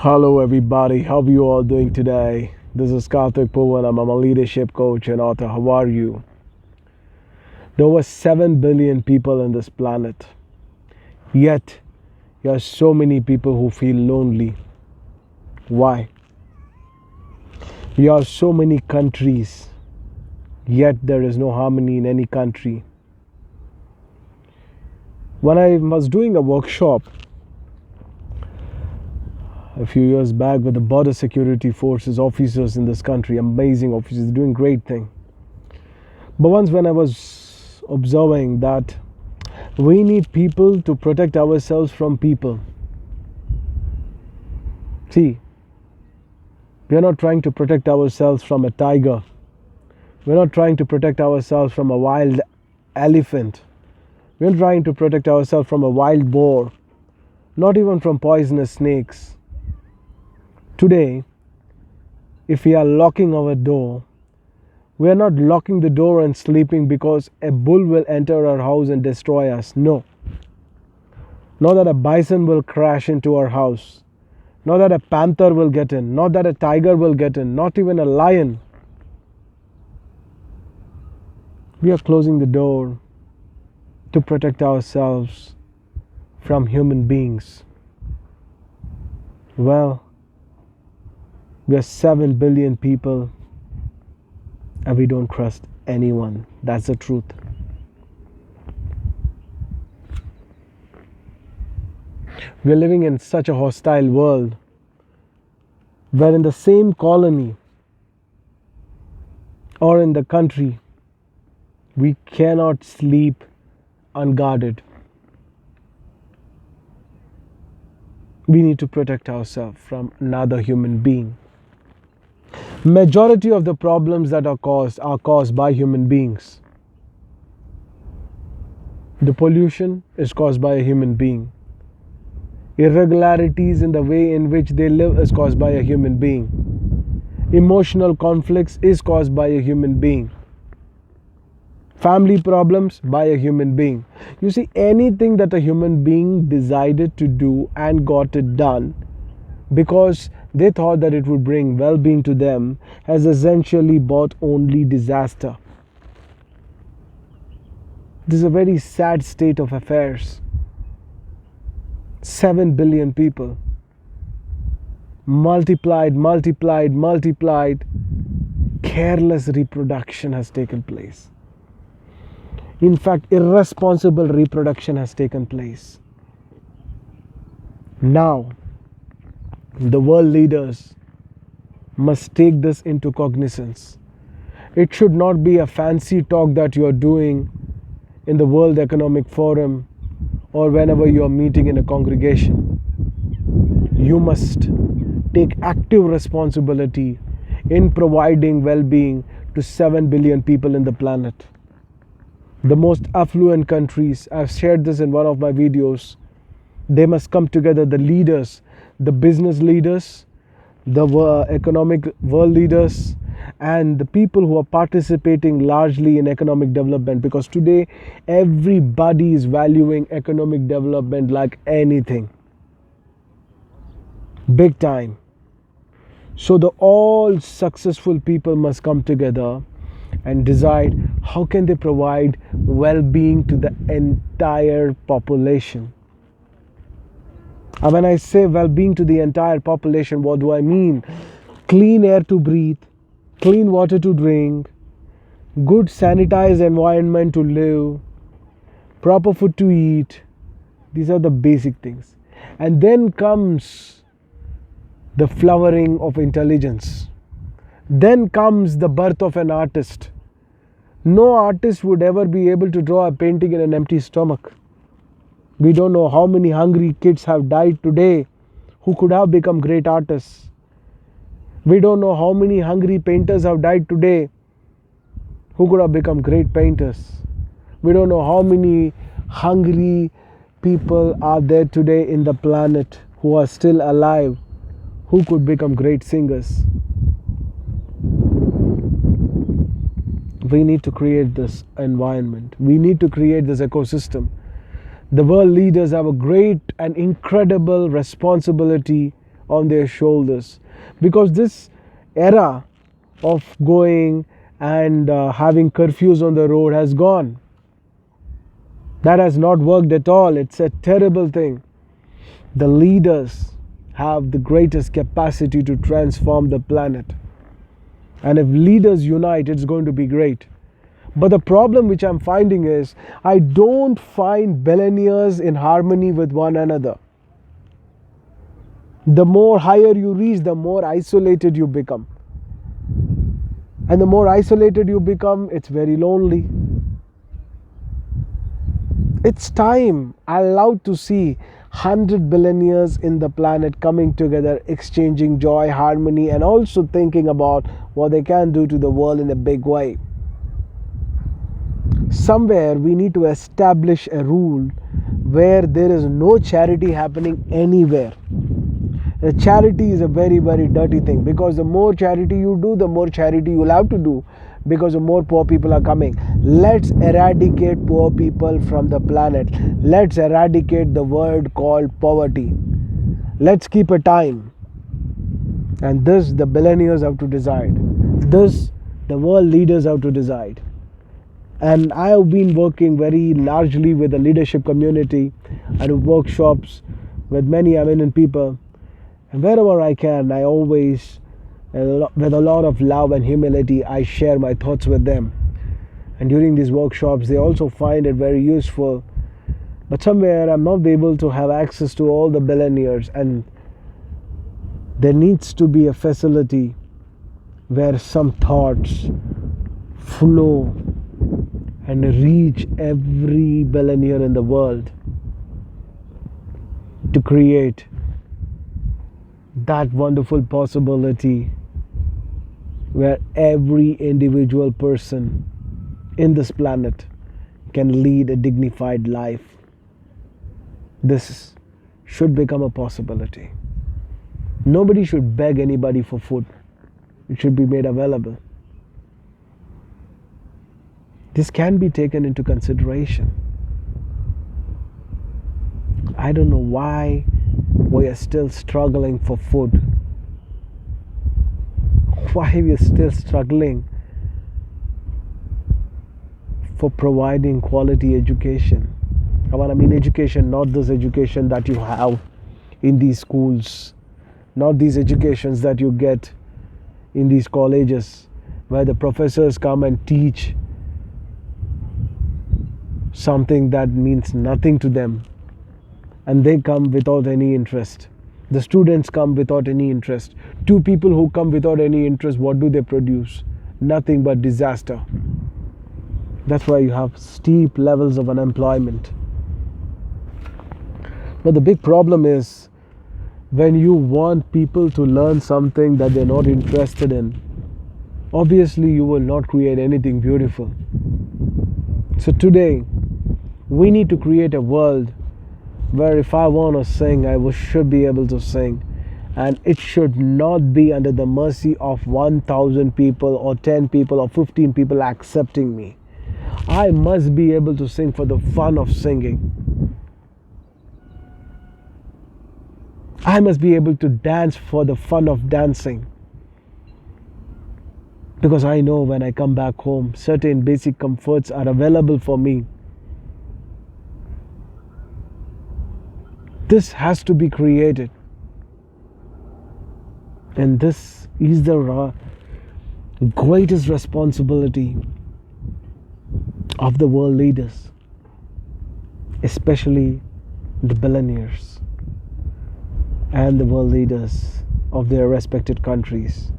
Hello everybody, how are you all doing today? This is Karthik Poovanam. I'm a leadership coach and author. How are you? There were 7 billion people on this planet. Yet, there are so many people who feel lonely. Why? There are so many countries, yet there is no harmony in any country. When I was doing a workshop a few years back with the border security forces officers in this country, amazing officers, doing great thing. But once when I was observing that we need people to protect ourselves from people. See, we are not trying to protect ourselves from a tiger. We're not trying to protect ourselves from a wild elephant. We're trying to protect ourselves from a wild boar, not even from poisonous snakes. Today, if we are locking our door, we are not locking the door and sleeping because a bull will enter our house and destroy us. No. Not that a bison will crash into our house. Not that a panther will get in. Not that a tiger will get in. Not even a lion. We are closing the door to protect ourselves from human beings. Well, we are 7 billion people and we don't trust anyone. That's the truth. We are living in such a hostile world where in the same colony or in the country, we cannot sleep unguarded. We need to protect ourselves from another human being. Majority of the problems that are caused by human beings. The pollution is caused by a human being. Irregularities in the way in which they live is caused by a human being. Emotional conflicts is caused by a human being. Family problems by a human being. You see, anything that a human being decided to do and got it done because they thought that it would bring well-being to them has essentially brought only disaster. This is a very sad state of affairs. 7 billion people. Multiplied. Careless reproduction has taken place. In fact, irresponsible reproduction has taken place. Now, the world leaders must take this into cognizance. It should not be a fancy talk that you are doing in the World Economic Forum or whenever you are meeting in a congregation. You must take active responsibility in providing well-being to 7 billion people in the planet. The most affluent countries, I've shared this in one of my videos, they must come together, the leaders, the business leaders, the economic world leaders, and the people who are participating largely in economic development, because today everybody is valuing economic development like anything. Big time. So all successful people must come together and decide how can they provide well-being to the entire population. And when I say well-being to the entire population, what do I mean? Clean air to breathe, clean water to drink, good sanitized environment to live, proper food to eat. These are the basic things. And then comes the flowering of intelligence. Then comes the birth of an artist. No artist would ever be able to draw a painting in an empty stomach. We don't know how many hungry kids have died today who could have become great artists. We don't know how many hungry painters have died today who could have become great painters. We don't know how many hungry people are there today in the planet who are still alive who could become great singers. We need to create this environment. We need to create this ecosystem. The world leaders have a great and incredible responsibility on their shoulders, because this era of going and having curfews on the road has gone. That has not worked at all. It's a terrible thing. The leaders have the greatest capacity to transform the planet. And if leaders unite, it's going to be great. But the problem which I'm finding is, I don't find billionaires in harmony with one another. The more higher you reach, the more isolated you become. And the more isolated you become, it's very lonely. It's time allowed to see 100 billionaires in the planet coming together, exchanging joy, harmony, and also thinking about what they can do to the world in a big way. Somewhere we need to establish a rule where there is no charity happening anywhere. Charity is a very, very dirty thing, because the more charity you do, the more charity you'll have to do, because the more poor people are coming. Let's eradicate poor people from the planet. Let's eradicate the word called poverty. Let's keep a time. And this the billionaires have to decide. This the world leaders have to decide. And I have been working very largely with the leadership community. I do workshops with many eminent people. And wherever I can, I always, with a lot of love and humility, I share my thoughts with them. And during these workshops, they also find it very useful. But somewhere I'm not able to have access to all the billionaires, and there needs to be a facility where some thoughts flow and reach every billionaire in the world to create that wonderful possibility where every individual person in this planet can lead a dignified life. This should become a possibility. Nobody should beg anybody for food. It should be made available. This can be taken into consideration. I don't know why we are still struggling for food. Why we are still struggling for providing quality education. I mean education, not this education that you have in these schools, not these educations that you get in these colleges where the professors come and teach something that means nothing to them, and they come without any interest. The students come without any interest. Two people who come without any interest, what do they produce? Nothing but disaster. That's why you have steep levels of unemployment. But the big problem is, when you want people to learn something that they're not interested in, obviously you will not create anything beautiful. So today, we need to create a world where if I want to sing, should be able to sing. And it should not be under the mercy of 1,000 people or 10 people or 15 people accepting me. I must be able to sing for the fun of singing. I must be able to dance for the fun of dancing. Because I know when I come back home, certain basic comforts are available for me. This has to be created. And this is the greatest responsibility of the world leaders, especially the billionaires and the world leaders of their respected countries.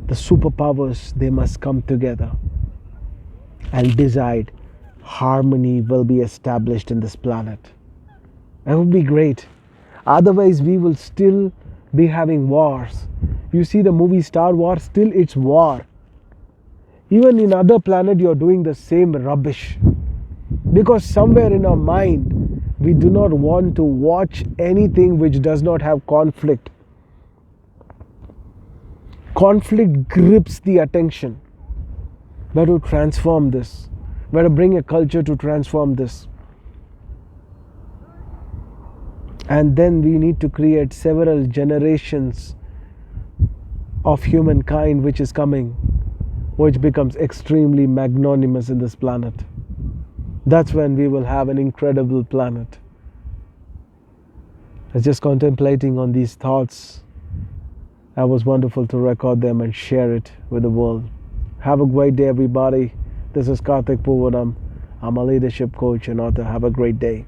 The superpowers, they must come together and decide harmony will be established in this planet. That would be great. Otherwise, we will still be having wars. You see the movie Star Wars, still it's war. Even in other planet, you're doing the same rubbish. Because somewhere in our mind, we do not want to watch anything which does not have conflict. Conflict grips the attention. We have to transform this. We have to bring a culture to transform this. And then we need to create several generations of humankind which is coming, which becomes extremely magnanimous in this planet. That's when we will have an incredible planet. I was just contemplating on these thoughts. It was wonderful to record them and share it with the world. Have a great day, everybody. This is Karthik Poovanam. I'm a leadership coach and author. Have a great day.